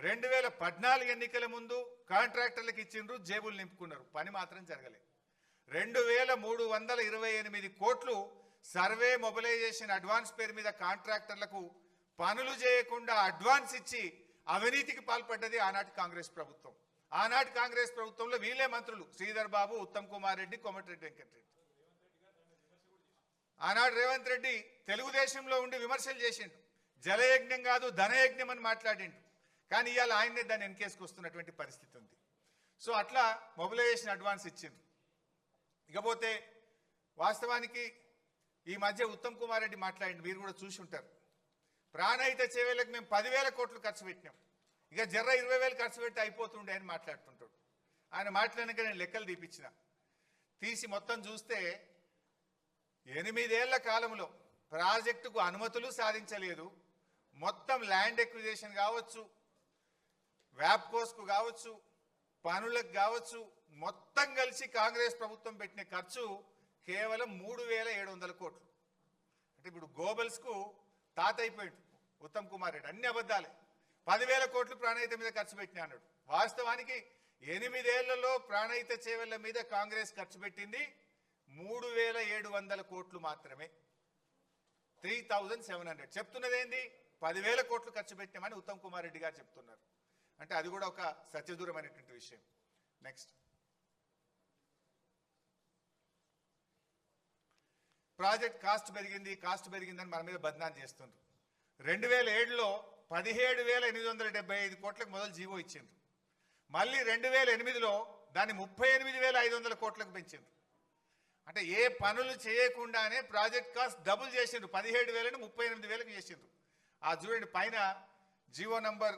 2014 ఎన్నికల ముందు కాంట్రాక్టర్లకు ఇచ్చిండ్రు, జేబులు నింపుకున్నారు, పని మాత్రం జరగలేదు. 2328 కోట్లు సర్వే మొబిలైజేషన్ అడ్వాన్స్ పేరు మీద కాంట్రాక్టర్లకు పనులు చేయకుండా అడ్వాన్స్ ఇచ్చి అవినీతికి పాల్పడ్డది ఆనాటి కాంగ్రెస్ ప్రభుత్వం. ఆనాటి కాంగ్రెస్ ప్రభుత్వంలో వీళ్ళే మంత్రులు శ్రీధర్ బాబు, ఉత్తమ్ కుమార్ రెడ్డి, కోమటిరెడ్డి వెంకటరెడ్డి. ఆనాడు రేవంత్ రెడ్డి తెలుగుదేశంలో ఉండి విమర్శలు చేసిండు, జలయజ్ఞం కాదు ధనయజ్ఞం అని మాట్లాడిండు. కానీ ఇవాళ ఆయన్నే దాన్ని వెనకేసుకొస్తున్నటువంటి పరిస్థితి ఉంది. సో అట్లా మొబిలైజేషన్ అడ్వాన్స్ ఇచ్చిండ్రు. ఇకపోతే వాస్తవానికి ఈ మధ్య ఉత్తమ్ కుమార్ రెడ్డి మాట్లాడిండు, మీరు కూడా చూసి ఉంటారు. ప్రాణహిత చేవేలకు మేము 10,000 కోట్లు ఖర్చు పెట్టినాం, ఇక జర్ర 20,000 ఖర్చు పెట్టి అయిపోతుండే అని మాట్లాడుతుంటాడు. ఆయన మాట్లాడినాక నేను లెక్కలు తీసి మొత్తం చూస్తే 8 ఏళ్ల కాలంలో ప్రాజెక్టుకు అనుమతులు సాధించలేదు. మొత్తం ల్యాండ్ ఎక్విజిషన్ కావచ్చు, వ్యాప్కోస్కు కావచ్చు, పనులకు కావచ్చు, మొత్తం కలిసి కాంగ్రెస్ ప్రభుత్వం పెట్టిన ఖర్చు కేవలం 3,700 కోట్లు. అంటే ఇప్పుడు గోబల్స్కు తాత అయిపోయింది ఉత్తమ్ కుమార్ రెడ్డి, అన్ని అబద్ధాలే. 10,000 కోట్లు ప్రాణహిత మీద ఖర్చు పెట్టినా అన్నాడు. వాస్తవానికి 8 ఏళ్లలో ప్రాణహిత చేవెళ్ల మీద కాంగ్రెస్ ఖర్చు పెట్టింది 3,700 కోట్లు మాత్రమే, 3,700. చెప్తున్నది ఏంది, 10,000 కోట్లు ఖర్చు పెట్టామని ఉత్తమ్ కుమార్ రెడ్డి గారు చెప్తున్నారు. అంటే అది కూడా ఒక సత్యదూరమైనటువంటి విషయం. నెక్స్ట్, ప్రాజెక్ట్ కాస్ట్ పెరిగిందని మన మీద బద్నాం చేస్తుండ్రు. 2007లో 17,875 కోట్లకు మొదలు జీవో ఇచ్చిండ్రు. మళ్ళీ 2008లో దాన్ని 38,500 కోట్లకు పెంచిండ్రు. అంటే ఏ పనులు చేయకుండానే ప్రాజెక్ట్ కాస్ట్ డబుల్ చేసిండ్రు, 17,000ని 38,000కి చేసిండ్రు. ఆ చూడండి పైన జీవో నంబర్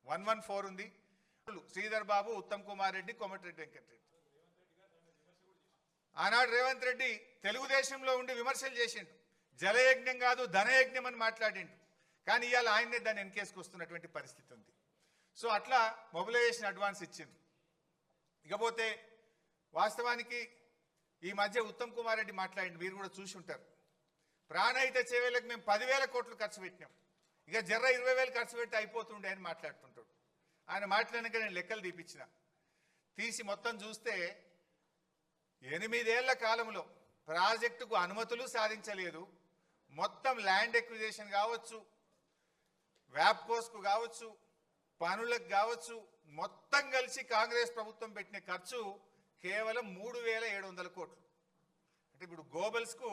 114 ఉంది. శ్రీధర్ బాబు, ఉత్తమ్ కుమార్ రెడ్డి, కోమటిరెడ్డి వెంకటరెడ్డి. ఆనాడు రేవంత్ రెడ్డి తెలుగుదేశంలో ఉండి విమర్శలు చేసిండు, జలయజ్ఞం కాదు ధనయజ్ఞం అని మాట్లాడిండు. కానీ ఇవాళ ఆయన్నే దాన్ని వెనకేసుకొస్తున్నటువంటి పరిస్థితి ఉంది. సో అట్లా మొబిలైజేషన్ అడ్వాన్స్ ఇచ్చిండ్రు. ఇకపోతే వాస్తవానికి ఈ మధ్య ఉత్తమ్ కుమార్ రెడ్డి మాట్లాడిండు, మీరు కూడా చూసి ఉంటారు. ప్రాణహిత చేవేలకు మేము 10,000 కోట్లు ఖర్చు పెట్టినాం, ఇక జర్ర 20,000 ఖర్చు పెట్టి అయిపోతుండే అని మాట్లాడుతుంటాడు. ఆయన మాట్లాడినాక నేను లెక్కలు తీసి మొత్తం చూస్తే 8 ఏళ్ల కాలంలో ప్రాజెక్టుకు అనుమతులు సాధించలేదు. మొత్తం ల్యాండ్ ఎక్విజిషన్ కావచ్చు, వ్యాప్కోస్కు కావచ్చు, పనులకు కావచ్చు, మొత్తం కలిసి కాంగ్రెస్ ప్రభుత్వం పెట్టిన ఖర్చు కేవలం 3,700 కోట్లు. అంటే ఇప్పుడు గోబల్స్కు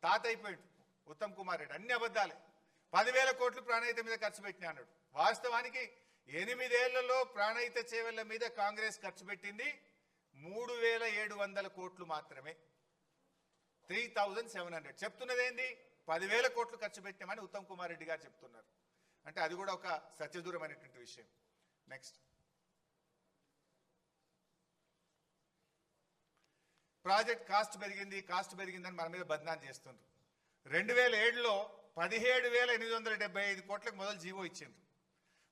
తాత అయిపోయింది ఉత్తమ్ కుమార్ రెడ్డి, అన్ని అబద్ధాలే. 10,000 కోట్లు ప్రాణహిత మీద ఖర్చు పెట్టినా అన్నాడు. వాస్తవానికి 8 ఏళ్లలో ప్రాణహిత చేవెళ్ల మీద కాంగ్రెస్ ఖర్చు పెట్టింది 3,700 కోట్లు మాత్రమే, 3,700. చెప్తున్నది ఏంది, 10,000 కోట్లు ఖర్చు పెట్టామని ఉత్తమ్ కుమార్ రెడ్డి గారు చెప్తున్నారు. అంటే అది కూడా ఒక సత్యదూరమైనటువంటి విషయం. నెక్స్ట్, ప్రాజెక్ట్ కాస్ట్ పెరిగిందని మన మీద బద్నాం చేస్తుండ్రు. 2007లో 17,875 కోట్లకు మొదలు జీవో ఇచ్చిండ్రు.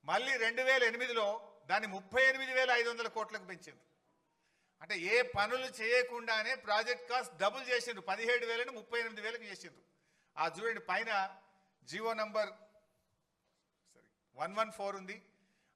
మళ్ళీ 2008లో దాన్ని 38,500 కోట్లకు పెంచిండ్రు. అంటే ఏ పనులు చేయకుండానే ప్రాజెక్ట్ కాస్ట్ డబుల్ చేసిండ్రు, 17,000ని 38,000కి చేసిండ్రు. ఆ చూడండి పైన జీవో నంబర్ 114 ఉంది.